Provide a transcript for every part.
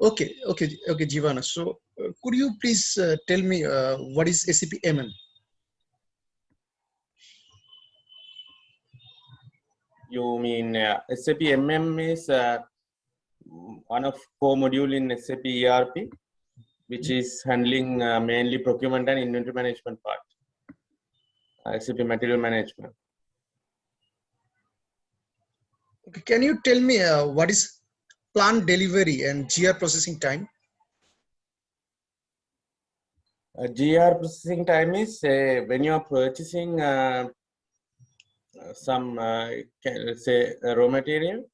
Okay, Jivana. So, could you please tell me what is SAP MM? You mean SAP MM is one of core module in SAP ERP, which is handling mainly procurement and inventory management part. SAP material management. Okay, can you tell me what is plant delivery and GR processing time? GR processing time is when you are purchasing some say raw material.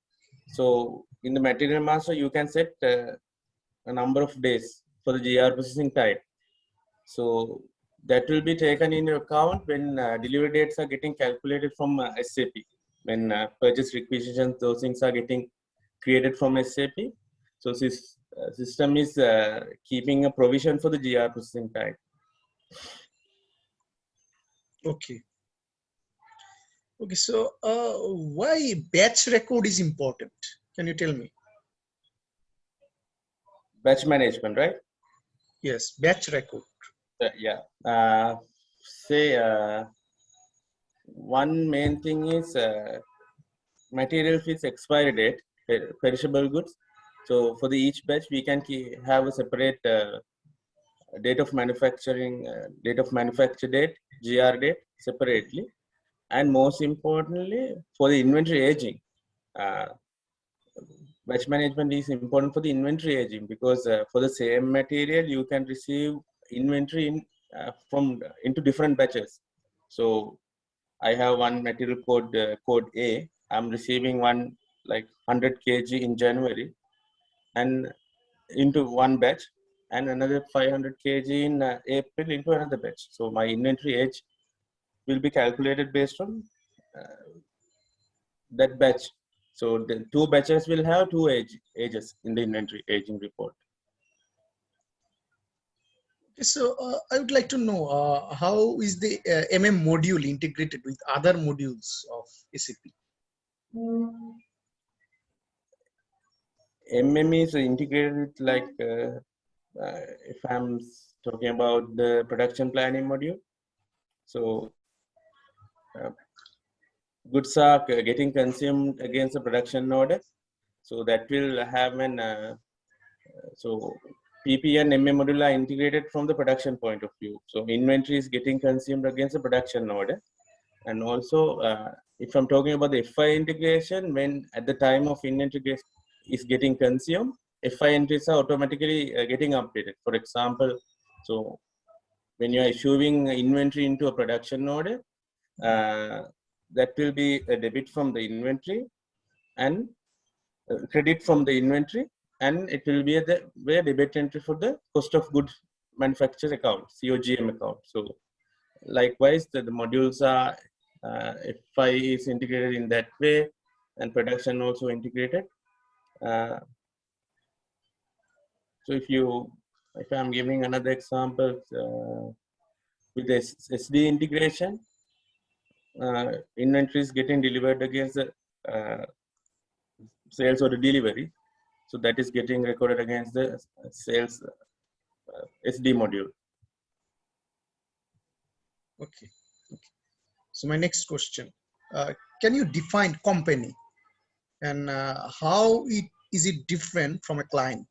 So in the material master, you can set a number of days for the GR processing time. So that will be taken into account when delivery dates are getting calculated from SAP. When purchase requisitions, those things are getting created from SAP. So system is keeping a provision for the GR processing time. Okay. So why batch record is important? Can you tell me? Batch management, right? Yes, batch record. Yeah. Say one main thing is material fees expiry date, perishable goods. So for the each batch, we can have a separate date of manufacturing, date of manufacture date, GR date separately. And most importantly, for the inventory aging, batch management is important for the inventory aging because for the same material, you can receive inventory into different batches. So I have one material code A. I'm receiving one like 100 kg in January and into one batch, and another 500 kg in April into another batch. So my inventory age will be calculated based on that batch. So the two batches will have two ages in the inventory aging report. So I would like to know how is the MM module integrated with other modules of SAP? MM is integrated with like if I'm talking about the production planning module. So goods are getting consumed against the production order. So that will have an so PP and MM module are integrated from the production point of view. So inventory is getting consumed against the production order. And also, if I'm talking about the FI integration, when at the time of inventory is getting consumed, FI entries are automatically getting updated. For example, so when you are issuing inventory into a production order, that will be a debit from the inventory and credit from the inventory, and it will be a debit entry for the cost of goods manufactured account, COGM account. So likewise, the modules are FI is integrated in that way, and production also integrated. So if I'm giving another example with the SD integration, inventory is getting delivered against the sales or the delivery. So that is getting recorded against the sales SD module. Okay. So my next question, can you define company and how is it different from a client?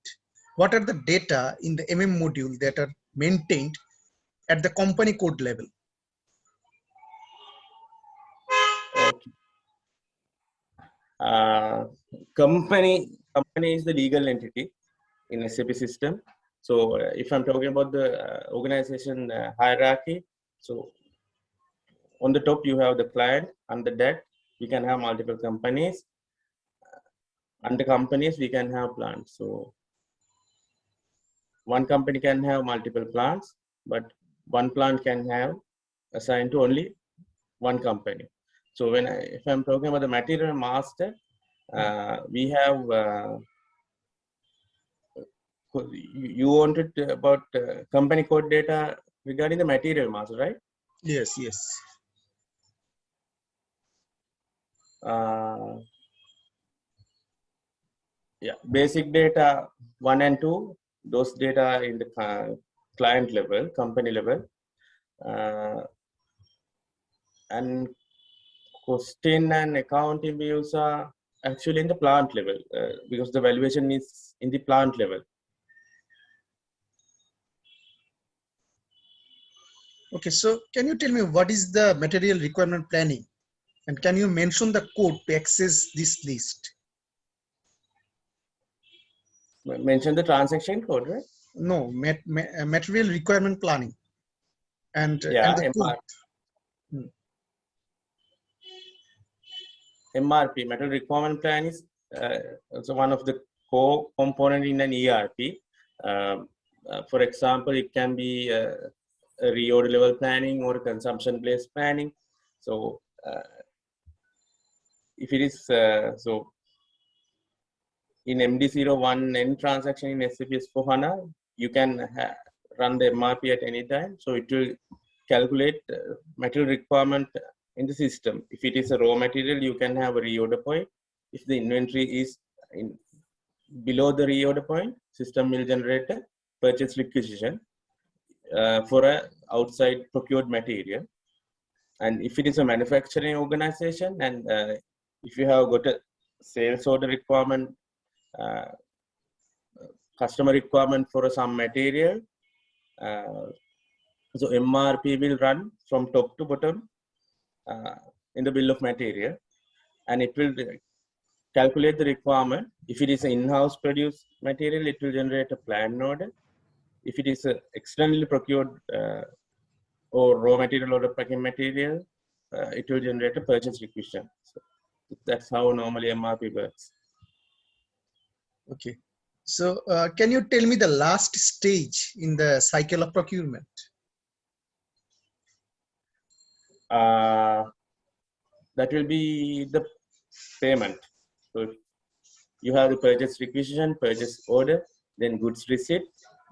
What are the data in the MM module that are maintained at the company code level? Okay. Company is the legal entity in SAP system. So if I'm talking about the organization hierarchy, so on the top you have the client. Under that we can have multiple companies. Under companies we can have plants. So one company can have multiple plants, but one plant can have assigned to only one company. So if I'm talking about the material master, we have you wanted about company code data regarding the material master, right? Yes. Yeah, basic data 1 and 2, those data in the client level, company level, and costing and accounting views are actually in the plant level because the valuation is in the plant level. Okay, so can you tell me what is the material requirement planning? And can you mention the code to access this list? Mention the transaction code, right? No, material requirement planning and the code. MRP, material requirement plan, is also one of the core component in an ERP. For example, it can be a reorder level planning or consumption-based planning. So if it is so in MD01 N transaction in SAP S/4HANA, you can run the MRP at any time. So it will calculate material requirement in the system. If it is a raw material, you can have a reorder point. If the inventory is below the reorder point, system will generate a purchase requisition for a outside procured material. And if it is a manufacturing organization, and if you have got a sales order requirement, customer requirement for some material, so MRP will run from top to bottom in the bill of material, and it will calculate the requirement. If it is an in-house produced material, it will generate a plan order. If it is externally procured or raw material or a packing material, it will generate a purchase requisition. So that's how normally MRP works. Okay. So can you tell me the last stage in the cycle of procurement? That will be the payment. So you have the purchase requisition, purchase order, then goods receipt,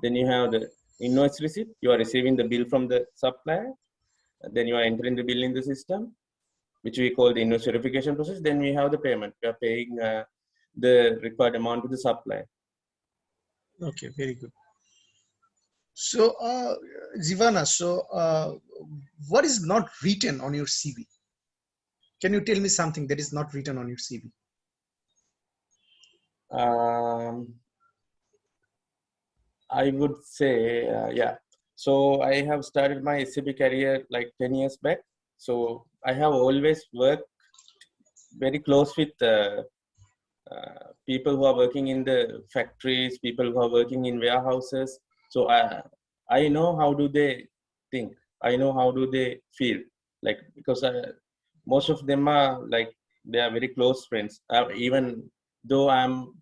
then you have the invoice receipt. You are receiving the bill from the supplier, then you are entering the bill in the system, which we call the invoice verification process. Then we have the payment. We are paying the required amount to the supplier. Okay, very good. So, Zivana, so what is not written on your CV? Can you tell me something that is not written on your CV? I would say, yeah. So I have started my SAP career like 10 years back. So I have always worked very close with people who are working in the factories, people who are working in warehouses. So I know how do they think. I know how do they feel. Like, because most of them are like, they are very close friends. Even though I'm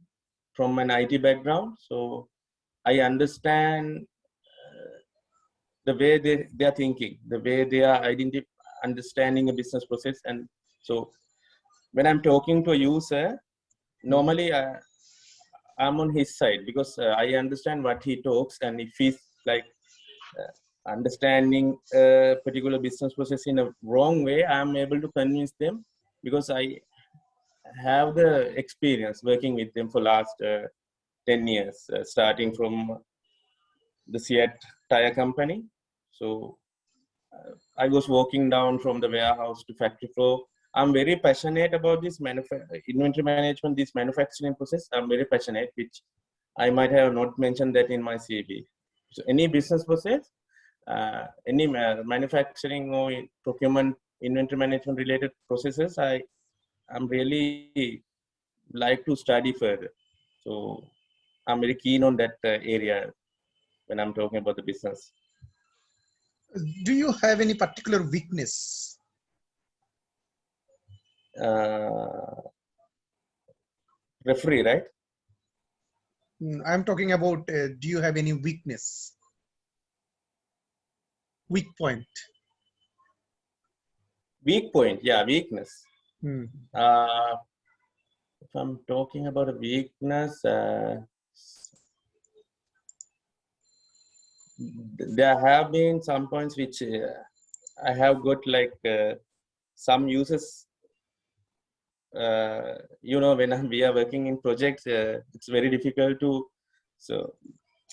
from an IT background, so I understand the way they are thinking, the way they are understanding a business process. And so when I'm talking to a user, normally I'm on his side because I understand what he talks, and if he's like understanding a particular business process in a wrong way, I'm able to convince them because I have the experience working with them for last 10 years, starting from the Seat tire company. So I was walking down from the warehouse to factory floor. I'm very passionate about this inventory management, this manufacturing process. I'm very passionate, which I might have not mentioned that in my CV. So any business process, any manufacturing or procurement, inventory management related processes, I'm really like to study further. So I'm very keen on that area when I'm talking about the business. Do you have any particular weakness? Referee, right? I'm talking about, do you have any weakness? Weak point. Weak point, yeah, weakness. Hmm. If I'm talking about a weakness, there have been some points which I have got like some users. You know, when we are working in projects, it's very difficult to So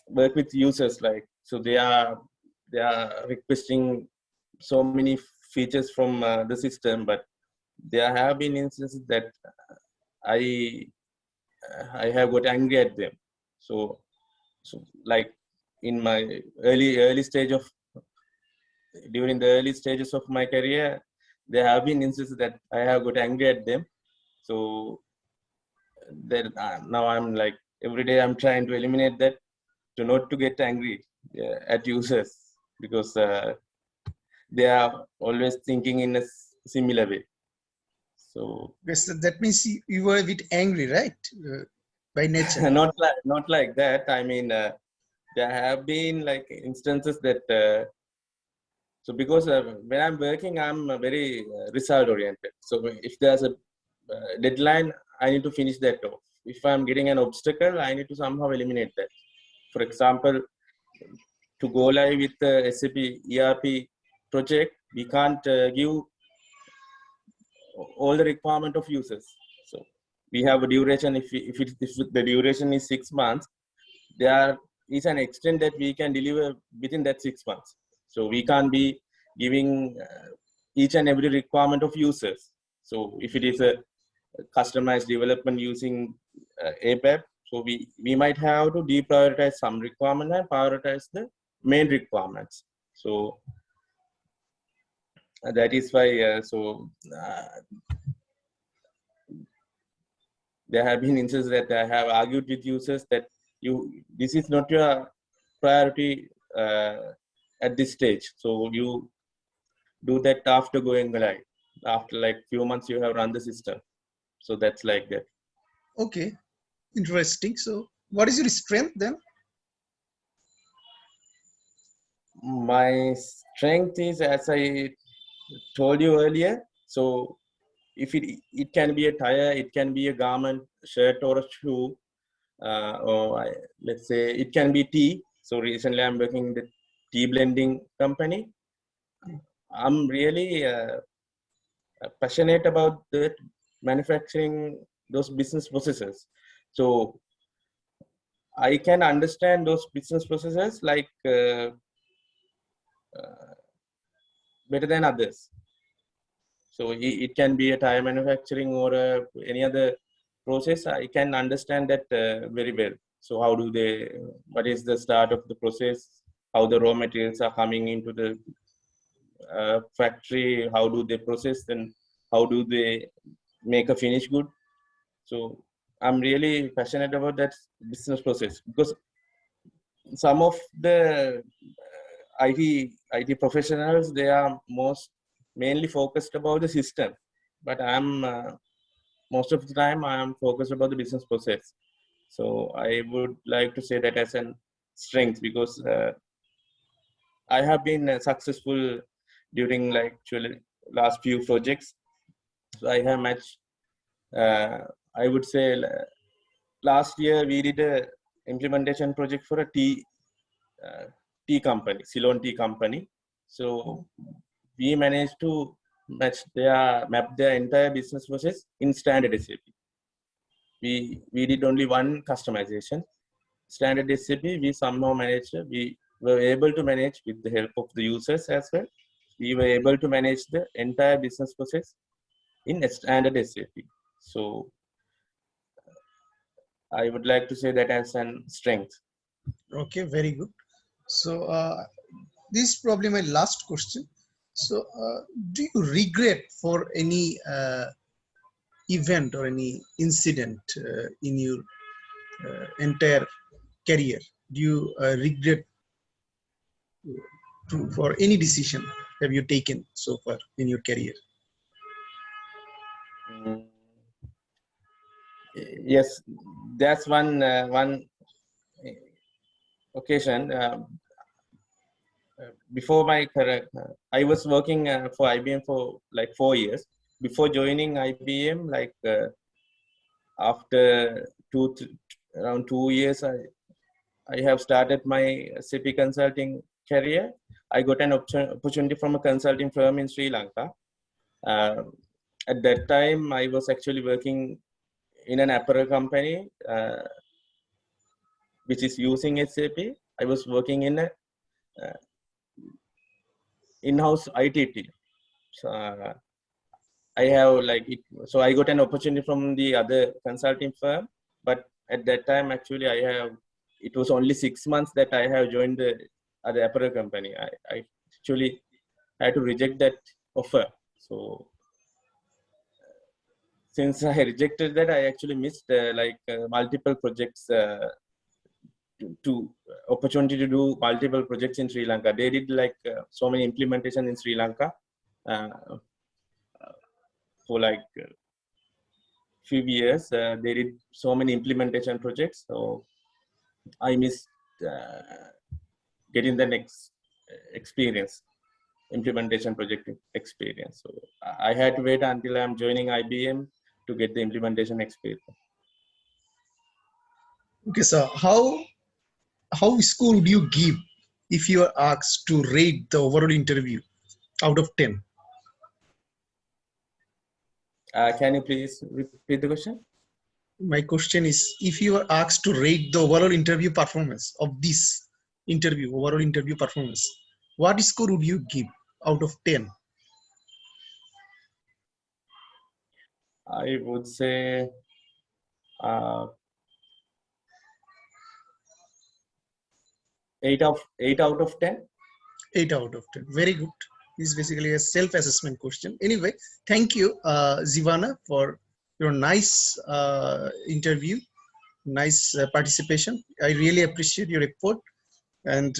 work with users, like, so they are requesting so many features from the system, but there have been instances that I I have got angry at them. So like in my early stage of during the early stages of my career, there have been instances that I have got angry at them. So then now I'm like, every day I'm trying to eliminate that, to not to get angry at users, because they are always thinking in a similar way. So Yes, that means you were a bit angry, right? By nature. not like that. I mean, there have been like instances that so because when I'm working, I'm very result oriented. So if there's a deadline, I need to finish that off. If I'm getting an obstacle, I need to somehow eliminate that. For example, to go live with the SAP ERP project, we can't give all the requirement of users. So we have a duration. If the duration is 6 months, there is an extent that we can deliver within that 6 months. So we can't be giving each and every requirement of users. So if it is a customized development using ABAP, so we might have to deprioritize some requirement and prioritize the main requirements. So that is why there have been instances that I have argued with users that this is not your priority at this stage. So you do that after going live. After like few months, you have run the system. So that's like that. Okay, interesting. So what is your strength then? My strength is, as I told you earlier, so if it can be a tire, it can be a garment, shirt or a shoe, let's say it can be tea. So recently I'm working in the tea blending company. I'm really passionate about that, manufacturing those business processes. So I can understand those business processes like better than others. So it can be a tire manufacturing or any other process. I can understand that very well. So how do they? What is the start of the process? How the raw materials are coming into the factory? How do they process, and how do they make a finished good? So I'm really passionate about that business process, because some of the IT professionals, they are mainly focused about the system, but I'm most of the time I am focused about the business process. So I would like to say that as an strength, because I have been successful during like actually last few projects. So I have matched. I would say last year we did a implementation project for a tea company, Ceylon tea company. So we managed to map their entire business process in standard SAP. We did only one customization. Standard SAP, we somehow managed. We were able to manage with the help of the users as well. We were able to manage the entire business process in a standard SAP. So I would like to say that as an strength. Okay, very good. So this is probably my last question. So do you regret for any event or any incident in your entire career? Do you regret for any decision have you taken so far in your career? Mm, yes, that's one occasion. Before my career, I was working for IBM for like 4 years. Before joining IBM, like after around 2 years, I have started my SAP consulting career. I got an opportunity from a consulting firm in Sri Lanka. Uh, at that time, I was actually working in an apparel company which is using SAP. I was working in a in-house IT team. So, I have like it, so I got an opportunity from the other consulting firm, but at that time actually it was only 6 months that I have joined the other apparel company. I actually had to reject that offer. So since I rejected that, I actually missed multiple projects to opportunity to do multiple projects in Sri Lanka. They did like so many implementation in Sri Lanka for like few years. They did so many implementation projects, so I missed getting the next experience, implementation project experience. So I had to wait until I'm joining IBM to get the implementation experience. Okay, so how score would you give if you are asked to rate the overall interview out of 10? Can you please repeat the question? My question is, if you are asked to rate the overall interview performance of this overall interview performance, what score would you give out of 10? I would say 8 out of 10. 8 out of 10. Very good. This is basically a self-assessment question. Anyway, thank you, Zivana, for your nice interview, nice participation. I really appreciate your effort, and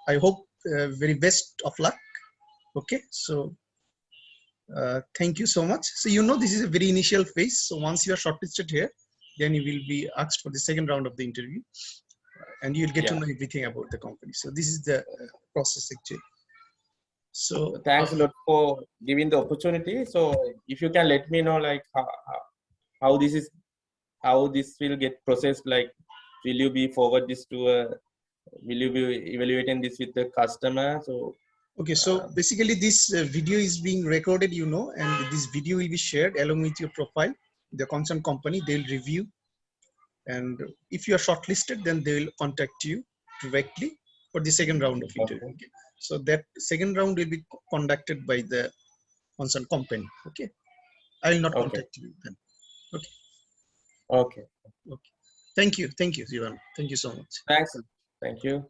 I hope very best of luck. Okay, so thank you so much. So this is a very initial phase. So once you are shortlisted here, then you will be asked for the second round of the interview, and you'll get to know everything about the company. So this is the process actually. So thanks a lot for giving the opportunity. So if you can let me know like how this will get processed, like will you be forward this to will you be evaluating this with the customer? So okay, so basically this video is being recorded, and this video will be shared along with your profile. The concerned company, they'll review, and if you are shortlisted, then they will contact you directly for the second round of interview. Okay. So that second round will be conducted by the concerned company. Okay, I will not contact you then. Okay. Okay. Thank you, Zivan. Thank you so much. Thanks. Thank you.